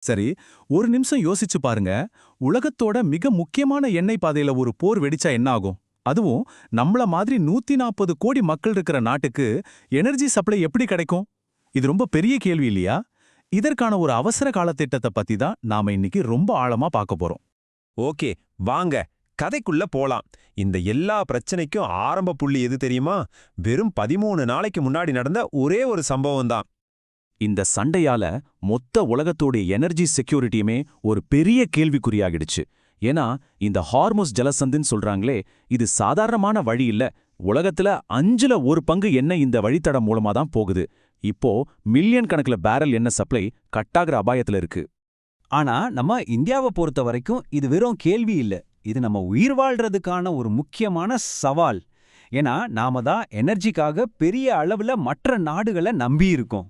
சரி, ஒரு நிமிஷம் யோசிச்சு பாருங்க. உலகத்தோட மிக முக்கியமான எண்ணெய் பாதையில ஒரு போர் வெடிச்சா என்ன ஆகும்? அதுவும் நம்மள மாதிரி 140 கோடி மக்கள் இருக்கிற நாட்டுக்கு எனர்ஜி சப்ளை எப்படி கிடைக்கும்? இது ரொம்ப பெரிய கேள்வி இல்லையா? இதற்கான ஒரு அவசர கால திட்டத்தை பத்தி தான் நாம இன்னைக்கு ரொம்ப ஆழமா பார்க்க போறோம். ஓகே, வாங்க கதைக்குள்ள போலாம். இந்த எல்லா பிரச்சனைக்கும் ஆரம்ப புள்ளி எது தெரியுமா? வெறும் 13 நாளைக்கு முன்னாடி நடந்த ஒரே ஒரு சம்பவம் தான். இந்த சண்டையால மொத்த உலகத்தோட எனர்ஜி செக்யூரிட்டியுமே ஒரு பெரிய கேள்விக்குறியாகிடுச்சு. ஏன்னா இந்த ஹார்முஸ் ஜலசந்தின்னு சொல்றாங்களே, இது சாதாரணமான வழி இல்ல. உலகத்துல 5ல 1 பங்கு எண்ணெய் இந்த வழித்தடம் மூலமா தான் போகுது. இப்போ மில்லியன் கணக்குல பேரல் எண்ணெய் சப்ளை கட்டாகிற அபாயத்துல இருக்கு. ஆனா நம்ம இந்தியாவை பொறுத்த வரைக்கும் இது வெறும் கேள்வி இல்ல. இது நம்ம உயிர் வாழ்றதுக்கான ஒரு முக்கியமான சவால். ஏன்னா நாம தான் எனர்ஜிக்காக பெரிய அளவுல மற்ற நாடுகளை நம்பி இருக்கோம்.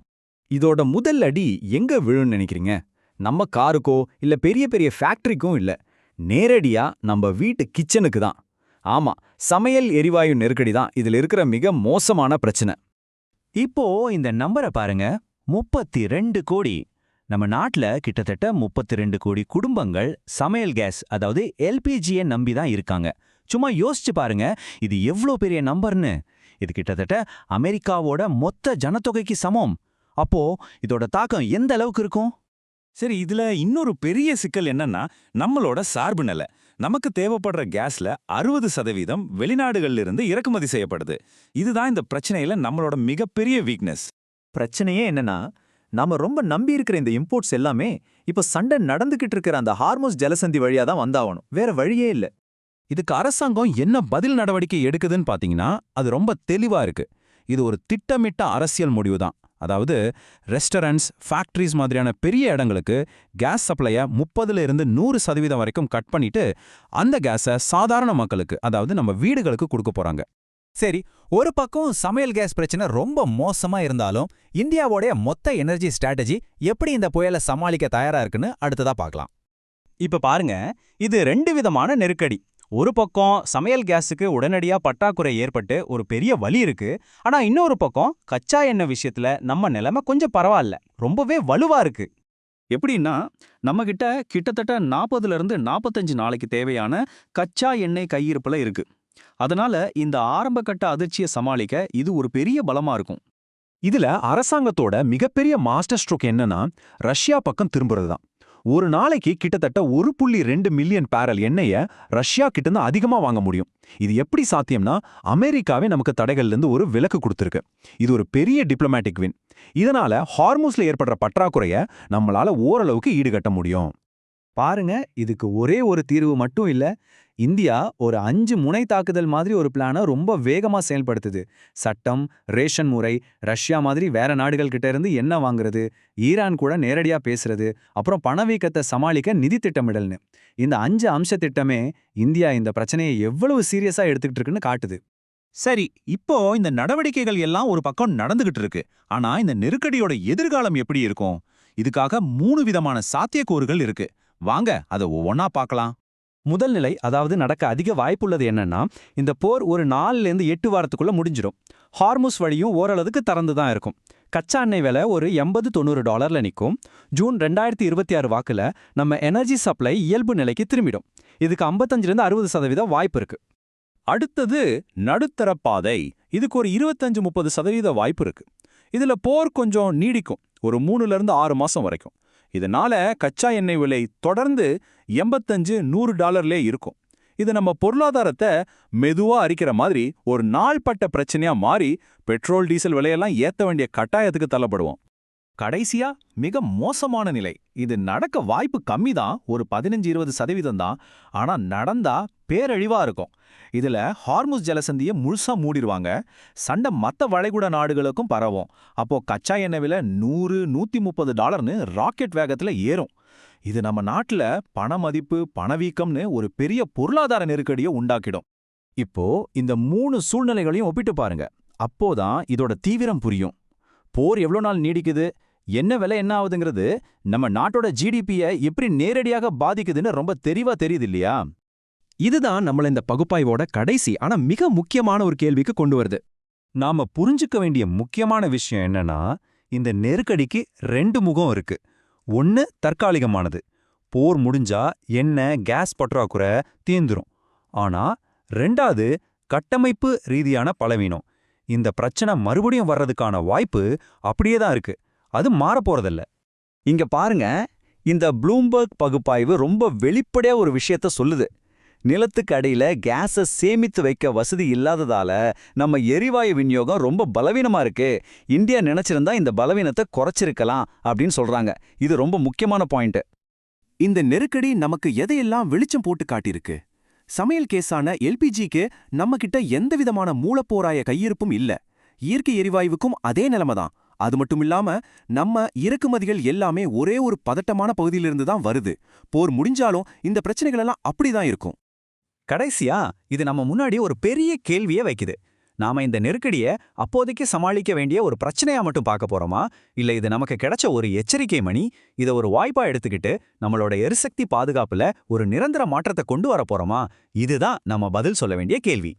இதோட முதல் அடி எங்க விழுன்னு நினைக்கிறீங்க? நம்ம காருக்கோ இல்ல பெரிய பெரிய ஃபேக்டரிக்கும் இல்ல, நேரடியா நம்ம வீட்டு கிச்சனுக்கு தான். ஆமா, சமையல் எரிவாயு நெருக்கடி தான் இதுல இருக்கிற மிக மோசமான பிரச்சனை. இப்போ இந்த நம்பரை பாருங்க, 32 கோடி. நம்ம நாட்டுல கிட்டத்தட்ட 32 கோடி குடும்பங்கள் சமையல் கேஸ், அதாவது எல்பிஜியை நம்பி தான் இருக்காங்க. சும்மா யோசிச்சு பாருங்க, இது எவ்வளோ பெரிய நம்பர்னு. இது கிட்டத்தட்ட அமெரிக்காவோட மொத்த ஜனத்தொகைக்கு சமம். அப்போ இதோட தாக்கம் எந்த அளவுக்கு இருக்கும்? சரி, இதுல இன்னொரு பெரிய சிக்கல் என்னன்னா நம்மளோட சார்பு நிலை. நமக்கு தேவைப்படுற கேஸ்ல 60% வெளிநாடுகள்ல இருந்து இறக்குமதி செய்யப்படுது. இதுதான் இந்த பிரச்சனையில நம்மளோட மிகப்பெரிய வீக்னஸ். பிரச்சனையே என்னன்னா, நாம ரொம்ப நம்பி இருக்கிற இந்த இம்போர்ட்ஸ் எல்லாமே இப்ப சண்டை நடந்துகிட்டு இருக்கிற அந்த ஹார்முஸ் ஜலசந்தி வழியா தான் வந்தாகணும். வேற வழியே இல்ல. இதுக்கு அரசாங்கம் என்ன பதில் நடவடிக்கை எடுக்குதுன்னு பாத்தீங்கன்னா, அது ரொம்ப தெளிவா இருக்கு. இது ஒரு திட்டமிட்ட அரசியல் முடிவு தான். அதாவது ரெஸ்டாரண்ட்ஸ், ஃபேக்டரிஸ் மாதிரியான பெரிய இடங்களுக்கு கேஸ் சப்ளையை 30லிருந்து 100% வரைக்கும் கட் பண்ணிட்டு அந்த கேஸை சாதாரண மக்களுக்கு, அதாவது நம்ம வீடுகளுக்கு கொடுக்க போறாங்க. சரி, ஒரு பக்கம் சமையல் கேஸ் பிரச்சனை ரொம்ப மோசமா இருந்தாலும் இந்தியாவோடைய மொத்த எனர்ஜி ஸ்ட்ராட்டஜி எப்படி இந்த புயலை சமாளிக்க தயாரா இருக்குன்னு அடுத்ததா பார்க்கலாம். இப்ப பாருங்க, இது 2 விதமான நெருக்கடி. ஒரு பக்கம் சமையல் கேஸுக்கு உடனடியா பற்றாக்குறை ஏற்பட்டு ஒரு பெரிய வலி இருக்கு. ஆனா இன்னொரு பக்கம் கச்சா எண்ணெய் விஷயத்துல நம்ம நிலைமை கொஞ்சம் பரவாயில்ல, ரொம்பவே வலுவா இருக்கு. எப்படின்னா, நம்ம கிட்ட கிட்டத்தட்ட 40லிருந்து 45 நாளைக்கு தேவையான கச்சா எண்ணெய் கையிருப்புல இருக்கு. அதனால இந்த ஆரம்பகட்ட அதிர்ச்சியை சமாளிக்க இது ஒரு பெரிய பலமா இருக்கும். இதுல அரசாங்கத்தோட மிகப்பெரிய மாஸ்டர் ஸ்ட்ரோக் என்னன்னா, ரஷ்யா பக்கம் திரும்புறதுதான். ஒரு நாளைக்கு கிட்டத்தட்ட 1.2 மில்லியன் பேரல் எண்ணெய ரஷ்யா கிட்ட இருந்து அதிகமா வாங்க முடியும். இது எப்படி சாத்தியம்னா, அமெரிக்காவே நமக்கு தடைகள்ல இருந்து ஒரு விலக்கு கொடுத்திருக்கு. இது ஒரு பெரிய டிப்ளமேட்டிக் வின். இதனால ஹார்முஸ்ல ஏற்படுற பற்றாக்குறைய நம்மளால ஓரளவுக்கு ஈடுகட்ட முடியும். பாருங்க, இதுக்கு ஒரே ஒரு தீர்வு மட்டும் இல்ல. இந்தியா ஒரு 5 முனை தாக்குதல் மாதிரி ஒரு பிளானை ரொம்ப வேகமா செயல்படுத்துது. சட்டம், ரேஷன் முறை, ரஷ்யா மாதிரி வேற நாடுகள் கிட்ட இருந்து என்ன வாங்குறது, ஈரான் கூட நேரடியா பேசுறது, அப்புறம் பணவீக்கத்தை சமாளிக்க நிதி திட்டமிடல்னு. இந்த 5 அம்ச திட்டமே இந்தியா இந்த பிரச்சனையை எவ்வளவு சீரியஸா எடுத்துக்கிட்டு இருக்குன்னு காட்டுது. சரி, இப்போ இந்த நடவடிக்கைகள் எல்லாம் ஒரு பக்கம் நடந்துகிட்டு இருக்கு. ஆனா இந்த நெருக்கடியோட எதிர்காலம் எப்படி இருக்கும்? இதுக்காக 3 விதமான சாத்தியக்கூறுகள் இருக்கு. வாங்க அதை ஒவ்வொன்னா பார்க்கலாம். முதல் நிலை, அதாவது நடக்க அதிக வாய்ப்புள்ளது என்னன்னா, இந்த போர் ஒரு 4லேருந்து 8 வாரத்துக்குள்ள முடிஞ்சிடும். ஹார்முஸ் வழியும் ஓரளவுக்கு திறந்து தான் இருக்கும். கச்சா எண்ணெய் விலை ஒரு $80-90 நிற்கும். ஜூன் 2026 வாக்குல நம்ம எனர்ஜி சப்ளை இயல்பு நிலைக்கு திரும்பிடும். இதுக்கு 55-60% வாய்ப்பு இருக்கு. அடுத்தது நடுத்தர பாதை. இதுக்கு ஒரு 25-30% வாய்ப்பு இருக்கு. இதுல போர் கொஞ்சம் நீடிக்கும், ஒரு 3லிருந்து 6 மாசம் வரைக்கும். இதனால கச்சா எண்ணெய் விலை தொடர்ந்து $85-100 இருக்கும். இது நம்ம பொருளாதாரத்தை மெதுவா அரிக்கிற மாதிரி ஒரு நாள்பட்ட பிரச்சனையா மாறி பெட்ரோல், டீசல் விலையெல்லாம் ஏத்த வேண்டிய கட்டாயத்துக்கு தள்ளப்படுவோம். கடைசியா மிக மோசமான நிலை. இது நடக்க வாய்ப்பு கம்மி தான், ஒரு 15-20% தான். ஆனா நடந்தா பேரழிவா இருக்கும். இதுல ஹார்முஸ் ஜலசந்தியை முழுசா மூடிடுவாங்க. சண்டை மத்த வளைகுடா நாடுகளுக்கும் பரவும். அப்போ கச்சா எண்ணெய் விலை $100-130ன்னு ராக்கெட் வேகத்துல ஏறும். இது நம்ம நாட்டுல பண மதிப்பு, பணவீக்கம்னு ஒரு பெரிய பொருளாதார நெருக்கடியை உண்டாக்கிடும். இப்போ இந்த 3 சூழ்நிலைகளையும் ஒப்பிட்டு பாருங்க. அப்போதான் இதோட தீவிரம் புரியும். போர் எவ்வளோ நாள் நீடிக்குது, என்ன விலை என்ன ஆகுதுங்கிறது நம்ம நாட்டோட ஜிடிபியை எப்படி நேரடியாக பாதிக்குதுன்னு ரொம்ப தெளிவா தெரியுது இல்லையா? இதுதான் நம்மள இந்த பகுப்பாய்வோட கடைசி ஆனா மிக முக்கியமான ஒரு கேள்விக்கு கொண்டு வருது. நாம புரிஞ்சுக்க வேண்டிய முக்கியமான விஷயம் என்னன்னா, இந்த நெருக்கடிக்கு 2 முகம் இருக்கு. ஒன்னு தற்காலிகமானது, போர் முடிஞ்சா எண்ணெய் கேஸ் பற்றாக்குறை தீந்துரும். ஆனா ரெண்டாவது கட்டமைப்பு ரீதியான பலவீனம். இந்த பிரச்சனை மறுபடியும் வர்றதுக்கான வாய்ப்பு அப்படியே தான் இருக்கு, அது மாறப்போறதில்ல. இங்க பாருங்க, இந்த ப்ளூம்பர்க் பகுப்பாய்வு ரொம்ப வெளிப்படையா ஒரு விஷயத்த சொல்லுது. நிலத்துக்கு அடியில கேஸை சேமித்து வைக்க வசதி இல்லாததால நம்ம எரிவாயு விநியோகம் ரொம்ப பலவீனமா இருக்கு. இந்தியா நினைச்சிருந்தா இந்த பலவீனத்தை குறைச்சிருக்கலாம் அப்படின்னு சொல்றாங்க. இது ரொம்ப முக்கியமான பாயிண்ட். இந்த நெருக்கடி நமக்கு எதையெல்லாம் வெளிச்சம் போட்டு காட்டியிருக்கு. சமையல் கேஸான எல்பிஜிக்கு நம்ம கிட்ட எந்தவிதமான மூலப்போராய கையிருப்பும் இல்ல. இயற்கை எரிவாயுவுக்கும் அதே நிலைமை தான். அது மட்டும் இல்லாம நம்ம இறக்குமதிகள் எல்லாமே ஒரே ஒரு பதட்டமான பகுதியிலிருந்து தான் வருது. போர் முடிஞ்சாலும் இந்த பிரச்சனைகள் எல்லாம் அப்படிதான் இருக்கும். கடைசியா இது நம்ம முன்னாடி ஒரு பெரிய கேள்வியே வைக்குது. நாம இந்த நெருக்கடிய அப்போதைக்கு சமாளிக்க வேண்டிய ஒரு பிரச்சனையா மட்டும் பார்க்க போறோமா, இல்ல இது நமக்கு கிடைச்ச ஒரு எச்சரிக்கை மணி, இதை ஒரு வாய்ப்பா எடுத்துக்கிட்டு நம்மளோட எரிசக்தி பாதுகாப்புல ஒரு நிரந்தர மாற்றத்தை கொண்டு வர போறோமா? இதுதான் நம்ம பதில் சொல்ல வேண்டிய கேள்வி.